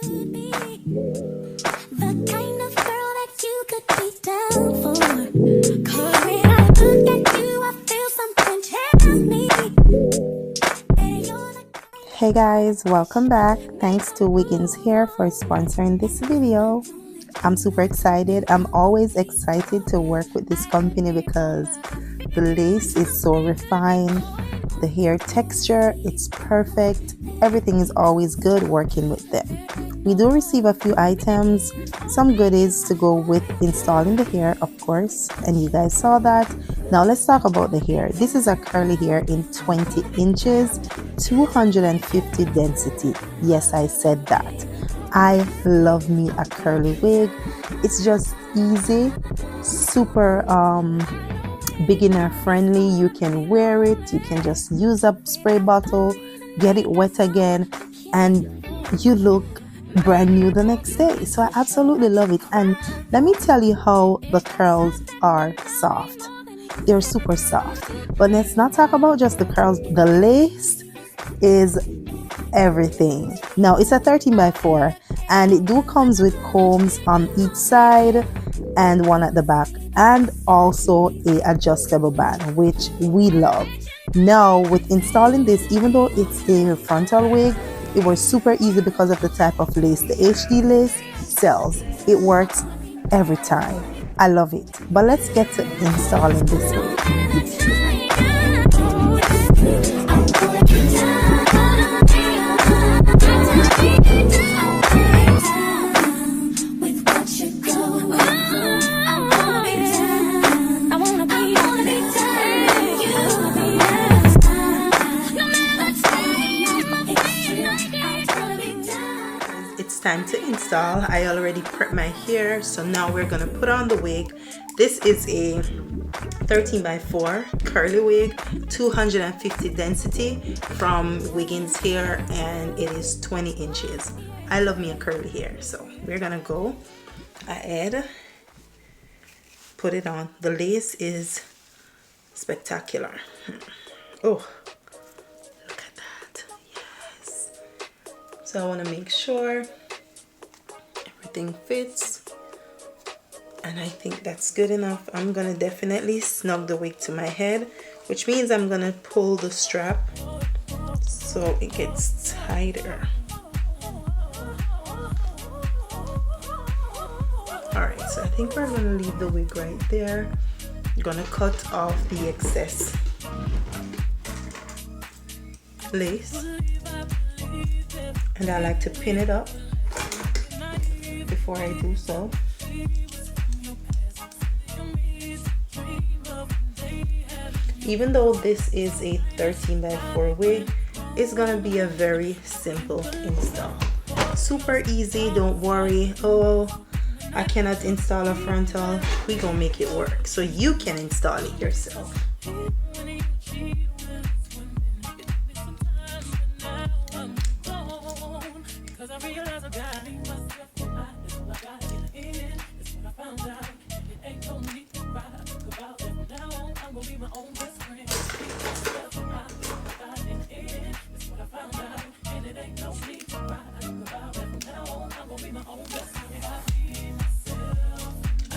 The kind of girl that you could be down for. 'Cause when I look at you, I feel something tell me that you're the Hey guys, welcome back. Thanks to Wiggins Hair for sponsoring this video. I'm super excited. I'm always excited to work with this company because the lace is so refined. The hair texture, it's perfect. Everything is always good working with them. We do receive a few items, some goodies to go with installing the hair, of course, and you guys saw that. Now let's talk about the hair. This is a curly hair in 20 inches, 250 density. Yes, I said that. I love me a curly wig. It's just easy, super beginner friendly. You can wear it, you can just use a spray bottle, get it wet again, and you look brand new the next day. So I absolutely love it. And let me tell you how the curls are soft. They're super soft. But let's not talk about just the curls. The lace is everything. Now it's a 13 by 4 and it do comes with combs on each side and one at the back, and also a adjustable band, which we love. Now with installing this, even though it's a frontal wig, it was super easy because of the type of lace. The HD lace sells. It works every time. I love it. But let's get to installing this wig. It's time to install. I already prepped my hair, so now we're gonna put on the wig. This is a 13 by 4 curly wig, 250 density from Wiggins Hair, and it is 20 inches. I love me a curly hair, so we're gonna go ahead, put it on. The lace is spectacular. Oh, look at that. Yes. So I want to make sure everything fits, and I think that's good enough. I'm gonna definitely snug the wig to my head, which means I'm gonna pull the strap so it gets tighter. Alright, so I think we're gonna leave the wig right there. I'm gonna cut off the excess lace, and I like to pin it up before I do so. Even though this is a 13 by 4 wig, it's gonna be a very simple install. Super easy, don't worry. Oh, I cannot install a frontal. We gonna make it work so you can install it yourself.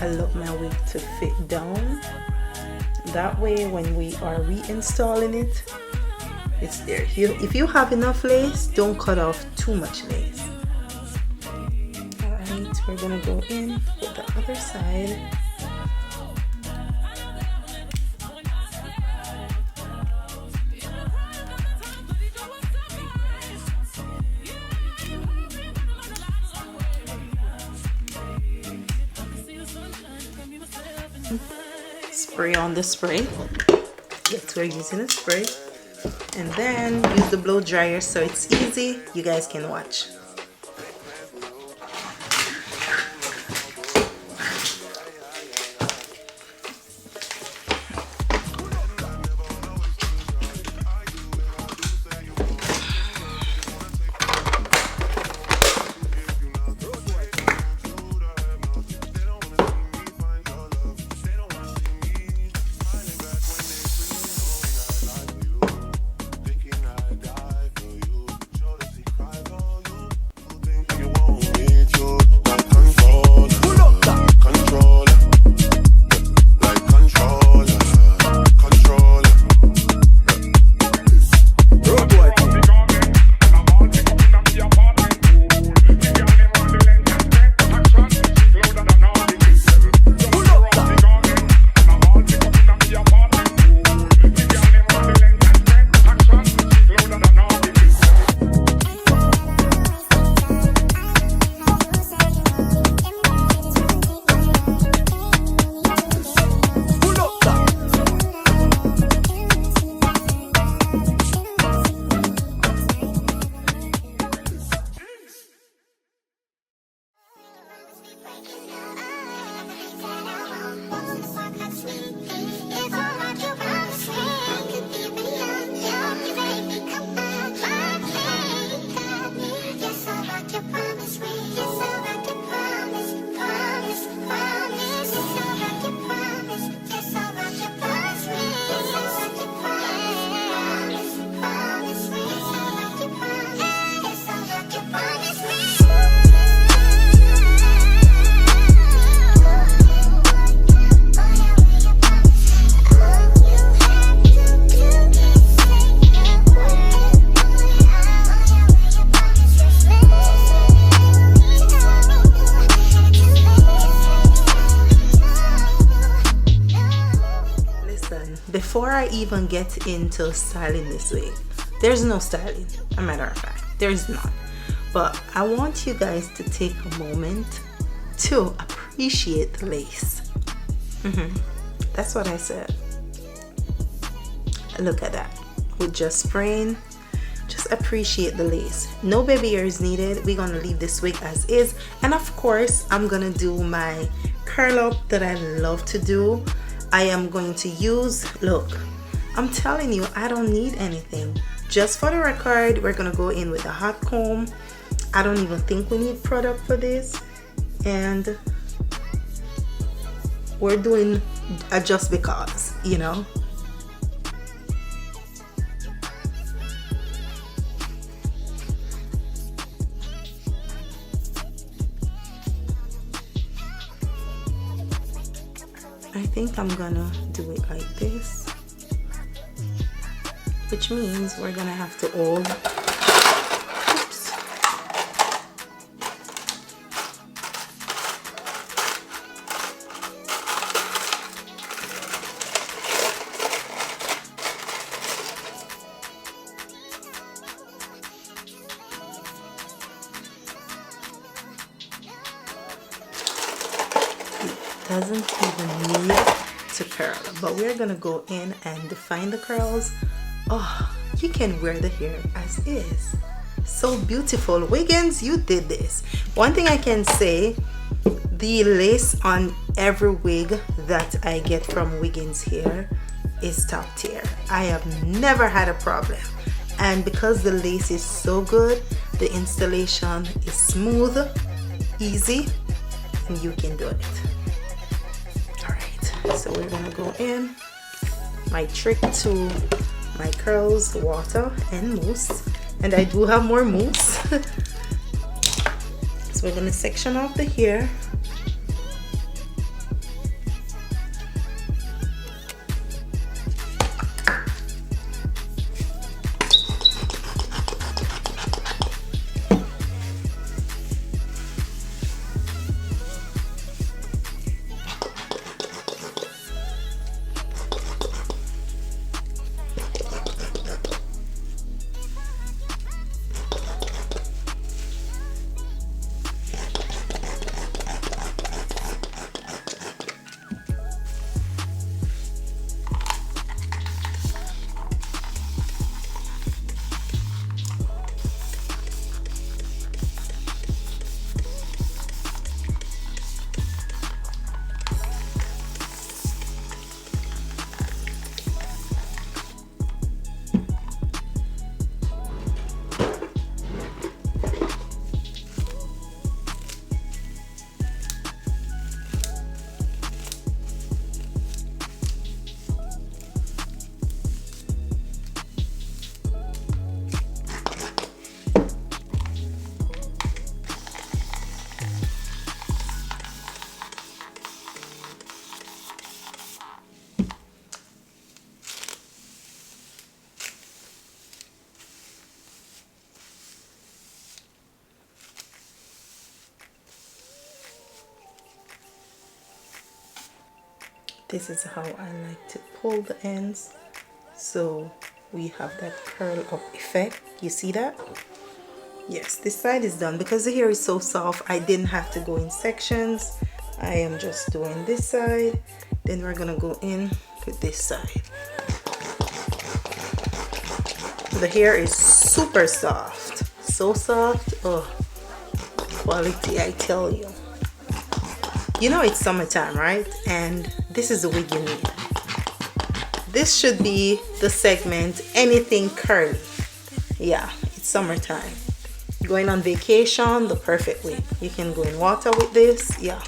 I love my wig to fit down. That way when we are reinstalling it, it's there. If you have enough lace, don't cut off too much lace. Alright, we're gonna go in with the other side. Spray on the spray. Yes, we're using a spray, and then use the blow dryer so it's easy. You guys can watch. I even get into styling this wig, there's no styling. A matter of fact, there's none. But I want you guys to take a moment to appreciate the lace. That's what I said. Look at that. With just spraying, just appreciate the lace. No baby hair is needed. We're gonna leave this wig as is, and of course I'm gonna do my curl up that I love to do. I am going to use, look, I'm telling you, I don't need anything. Just for the record, we're gonna go in with a hot comb. I don't even think we need product for this, and we're doing a just because, you know. I think I'm gonna do it like this, which means we're gonna have to hold. Oops. Doesn't even need to curl, but we're gonna go in and define the curls. Oh, you can wear the hair as is. So beautiful. Wiggins, you did this. One thing I can say, the lace on every wig that I get from Wiggins Hair is top tier. I have never had a problem, and because the lace is so good, the installation is smooth, easy, and you can do it. So we're gonna go in. My trick to my curls, water and mousse, and I do have more mousse. So we're gonna section off the hair. This is how I like to pull the ends, so we have that curl up effect. You see that? Yes, this side is done. Because the hair is so soft, I didn't have to go in sections. I am just doing this side, then we're gonna go in with this side. The hair is super soft, so soft. Oh, quality, I tell you. You know it's summertime, right? And this is the wig you need. This should be the segment, anything curly. Yeah, it's summertime. Going on vacation, the perfect wig. You can go in water with this, yeah.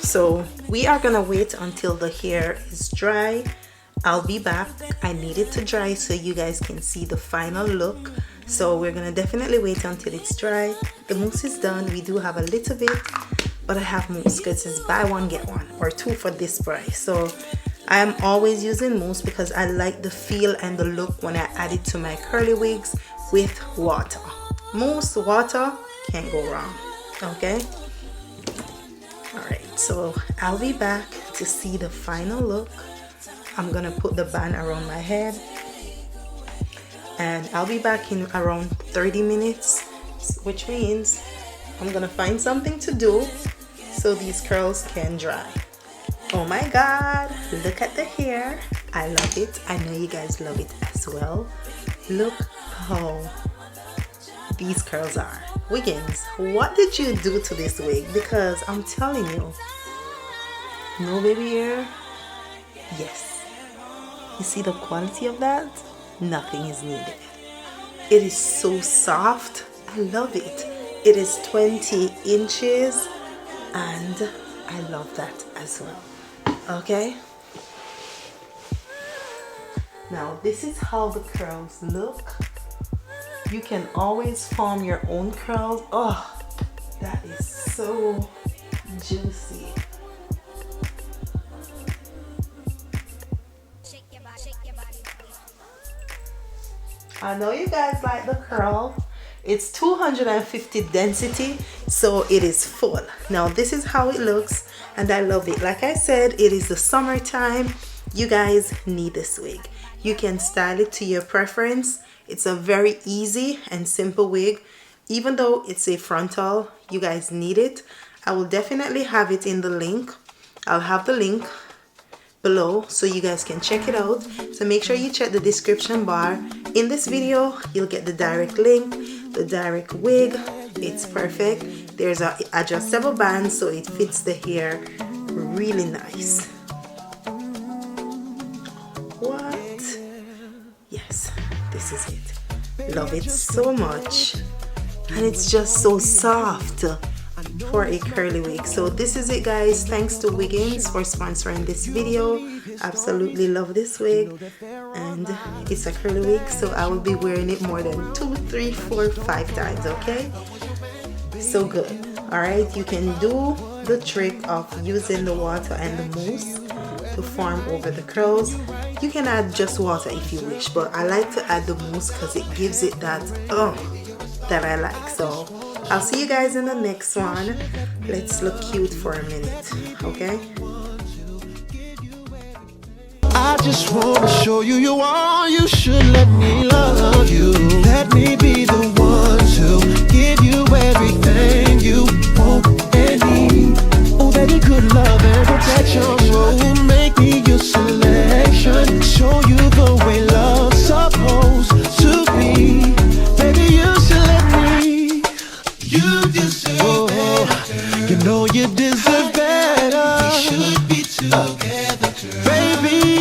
So we are gonna wait until the hair is dry. I'll be back. I need it to dry so you guys can see the final look. So we're gonna definitely wait until it's dry. The mousse is done. We do have a little bit, but I have mousse because it's buy one get one or two for this price. So I am always using mousse because I like the feel and the look when I add it to my curly wigs with water. Mousse, water, can't go wrong. Okay. All right, so I'll be back to see the final look. I'm gonna put the band around my head, and I'll be back in around 30 minutes, which means I'm gonna find something to do so these curls can dry. Oh my god, look at the hair. I love it. I know you guys love it as well. Look how these curls are. Wiggins, what did you do to this wig? Because I'm telling you, no baby hair. Yes. You see the quality of that? Nothing is needed. It is so soft. I love it. It is 20 inches and I love that as well. Okay. Now this is how the curls look. You can always form your own curls. Oh, that is so juicy. I know you guys like the curl. It's 250 density, so it is full. Now this is how it looks and I love it. Like I said, it is the summertime. You guys need this wig. You can style it to your preference. It's a very easy and simple wig. Even though it's a frontal, you guys need it. I will definitely have it in the link. I'll have the link below so you guys can check it out. So make sure you check the description bar. In this video, you'll get the direct link, the direct wig. It's perfect. There's a adjustable band so it fits the hair really nice. What? Yes, this is it. Love it so much. And it's just so soft for a curly wig. So this is it, guys. Thanks to Wiggins for sponsoring this video. Absolutely love this wig, and it's a curly wig, so I will be wearing it more than 2, 3, 4, 5 times. Okay, so good. All right, you can do the trick of using the water and the mousse to form over the curls. You can add just water if you wish, but I like to add the mousse because it gives it that that I like. So I'll see you guys in the next one. Let's look cute for a minute, okay? I just wanna show you you are. You should let me love you. Let me be the one to give you everything you want and need. Oh, baby, good love and protection. Oh, make me your selection. Show you the way love's supposed to be. Baby, you should let me. You deserve better. You know you deserve better. We should be together, girl. Baby,